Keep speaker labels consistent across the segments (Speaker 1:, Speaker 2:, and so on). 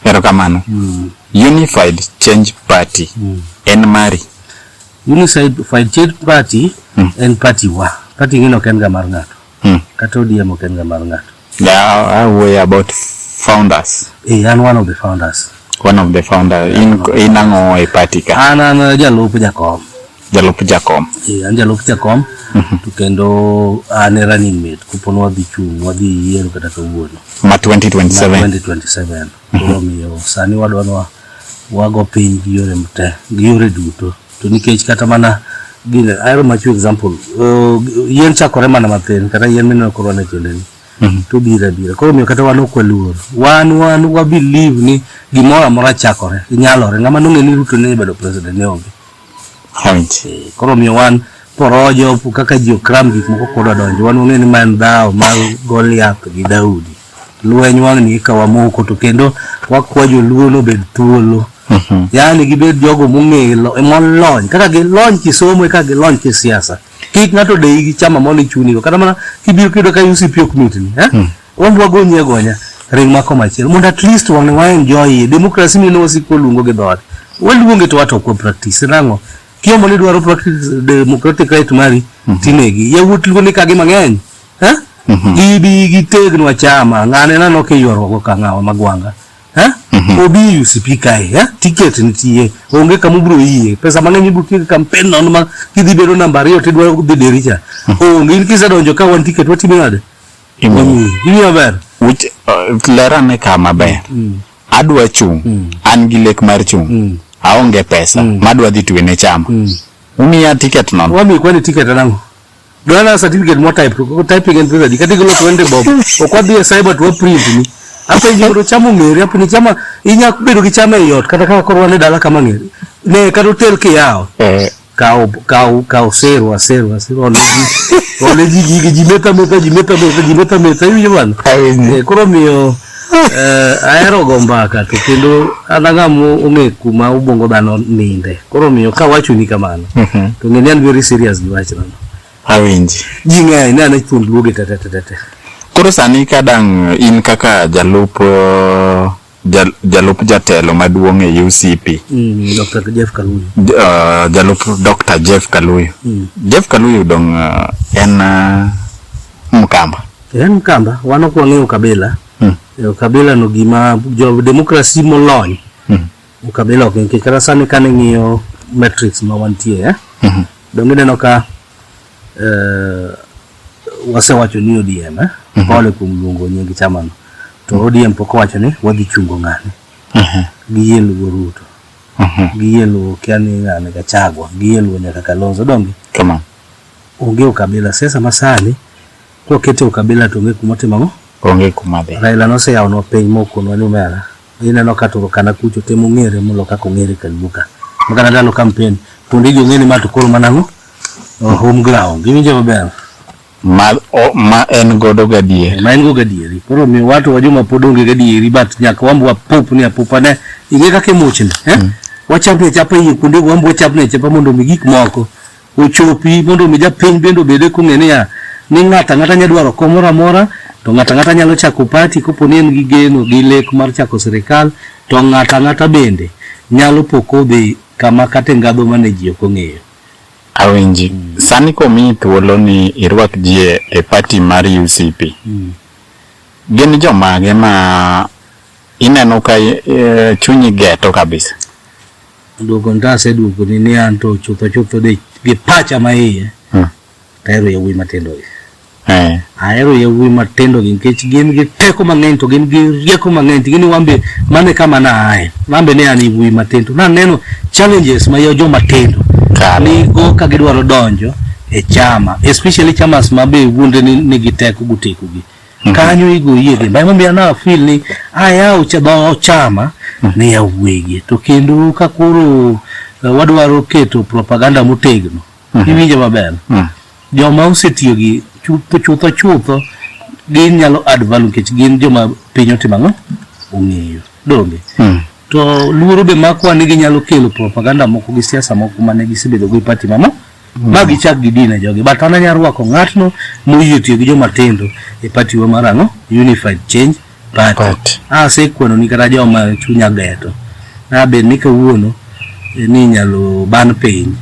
Speaker 1: Erokamano. Unified Change Party. En mari.
Speaker 2: Unified Change Party en party wa. Party ngino ken ga mar ng'ato. Kata ODM ken ga mar ng'ato.
Speaker 1: Yeah, we about founders.
Speaker 2: I'm one of the founders.
Speaker 1: One of the founders in ango e party ka.
Speaker 2: Ana jalup jakom.
Speaker 1: Jalup jakom.
Speaker 2: An jalup jakom. To kendo ane running mate kupono wadhi chung wadhi yiero kata kawuono.
Speaker 1: Ma 2027.
Speaker 2: 2027. Koro miyo sani wadwano wago piny gi yore mte, gi yore duto. To nikech kata mana gine ayro machu example. Yien chakore mana mathin kata yien mino korona chendeni. To bira. Koro miyo kata wano kweluor. Wa believe ni gimoro amora chakore. Inyalore ngama nonge ni Ruto ne bedo president ne onge.
Speaker 1: Haunti.
Speaker 2: Koro miyo wan porojo kaka jiokram gik moko koda donjo wan ng'eni man dhao mar Goliath gi Daudi lweny wang'ni kawamoko to kendo wakwajo luono bed thuolo yani gibed jogo mong'elo molony kaka gilony kisomo kaka gilony kisiasa kik ng'ato dei gi chama moni chunigo kata mana kibiro kido ka UCP community ni wambwa gonya ring mako machielo mondo at least wang'ne wa enjoy democracy mino wasiko lungo gi dhot waluonge to wato ko practice nango kio moni dwaro practice democratic right mari tinegi yawuot luoni kage mang'eny gibi gitegno chama ng'ane nano ke yoro ka ng'awa magwanga obi UCP kai ticket nitie onge kamubro yie pesa mang'eny ibuki campaign non ma kidhi bedo namba 2 tidwaro dhi dericha onge kisa donjo ka wan ticket watime nade imi maber
Speaker 1: which lerane kama ber adwa chung an gi lek mar chung aonge pesa madwa dhi tuwe ne chama umiya ticket non
Speaker 2: wami kwani ticket nango dwana certificate mo typing and pesa dikatigulo twende bob okwadhi e cyber to print ni ape jiro chamo ngere ape ni chama inya bedo gi chama yot kata ka korwa ne dala kama ngere ne kado tel ke yao kao sero ole ji jimeta hiyo bwana koro miyo aero gombaka to kendo anangamo onge kuma ubongo dhano ninde koro miyo ka wacho ni kamano to ng'eni an very serious gi wachno
Speaker 1: awinji
Speaker 2: jinga ina na tund luoge tete
Speaker 1: koro sani kadang in kaka jalup jatelo maduong' e UCP
Speaker 2: Dr. Jeff Kaluyu
Speaker 1: jalup Dr. Jeff Kaluyu Jeff Kaluyu dong en Mkamba
Speaker 2: wano kwa ng'eyo kabila kabila no gima jo democracy molony kabila ok nikech kata sani kane ng'iyo matrix ma wantie donge neno ka wasewacho ni ODM pole kuom luongo nying chamano to ODM pok wacho ni wadhi chungo ng'ane giyie luwo Ruto giyie luwo kiani ng'ane Gachagua giyie luwo nyaka Kalonzo donge
Speaker 1: kama
Speaker 2: onge kabila sesa masani to kete kabila to onge kumotimo
Speaker 1: onge kumadhe
Speaker 2: Raila no se yao no piny moko no numera ineno katoro kana kucho temo ng'ere molo kako ng'ere kaluka makana dalo campaign to ndigi ng'eni ma to koro manango home ground giwinjo maber
Speaker 1: ma en godo gadieri
Speaker 2: ma en go gadieri koro mi watu wajuma podonge gadieri but nyaka wambwa pop ni apopa ne inge kake mochne wachapne chapa yi kunde wambwa chapne chapa mondo mi gik moko ochopi mondo mi japiny bendo bede kung'ene ya ni ng'ata nyadwaro komora mora to ng'ata nyalo chako party koponi en gi geno gi lek mar chako sirikal to ng'ata bende nyalo poko be kama kate ngadho mane ji ok ong'eyo
Speaker 1: awinji sani komi thuolo ni irwak ji e party mar UCP gin jomage ma ineno ka chunyi geto kabisa
Speaker 2: duoko ndase duoko ni anto chutho de gi pacha maiye taero yawuoyi matendo ahero yawuoyi matendo nikech gin gi teko mang'eny to gin gi rieko mang'eny gin wambe mane kama na ae wambe ne ani wuoyi matendo na neno challenges ma yo joma tendo ni go ka gidwaro donjo e chama especially chamas mabe wunde ni giteko guteko gi kanyo igo yedhe mba mambi ana feel ni aya uchado chama ni yawuoyi to kendo ka koro wadwaro keto propaganda motegno iwinjo maber joma osetiyo gi chutho gin nyalo add value kech gin joma piny otimang'o ong'eyo donge to luoro be makwa ni ginyalo kelo propaganda moko gi siasa moko mane gisebedo go party mamo ma gichak gidine jogi but ana nyarwako ng'atno moyie tiyo gi joma tindo e party wa marang'o Unified Change party. Sekwano ni kata joma chunya geto. Na be ni kawuono ni nyalo ban piny.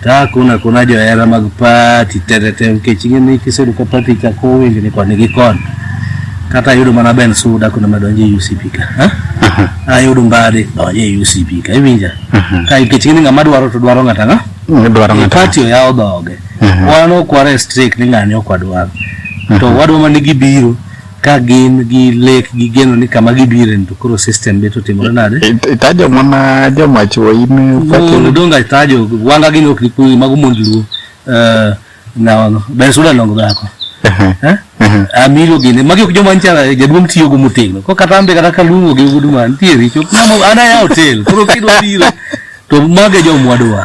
Speaker 2: Ta kuna jo era mag party tete kechinge ni kisedu ka party cha ko wingi ni kwa nigi kon. Kata yudo mana Ben Suda kuna madonje UCP ka. Yudo mbade donje UCP ka iwinja. Ka kechinge ni ngama dwaro to dwaro ngata nga.
Speaker 1: Dwaro ngata.
Speaker 2: Party ya odoge. Wano kwa restrict ni ngani okwa dwaro. To wadwa manigi biro ka gin gi lek gi geno ni kama gibiren to koro system beto timore nade
Speaker 1: itajo mana joma chuo ime
Speaker 2: no donga itajo wanga gino kliku magu mondlu na Ben Suda longo dako amilo gine magi joma nchara jaduong tiyo go mutegno ko katambe kata kalungo gi guduma ntieri chop namo ana ya hotel koro kidwa biro to mage jomwa dwa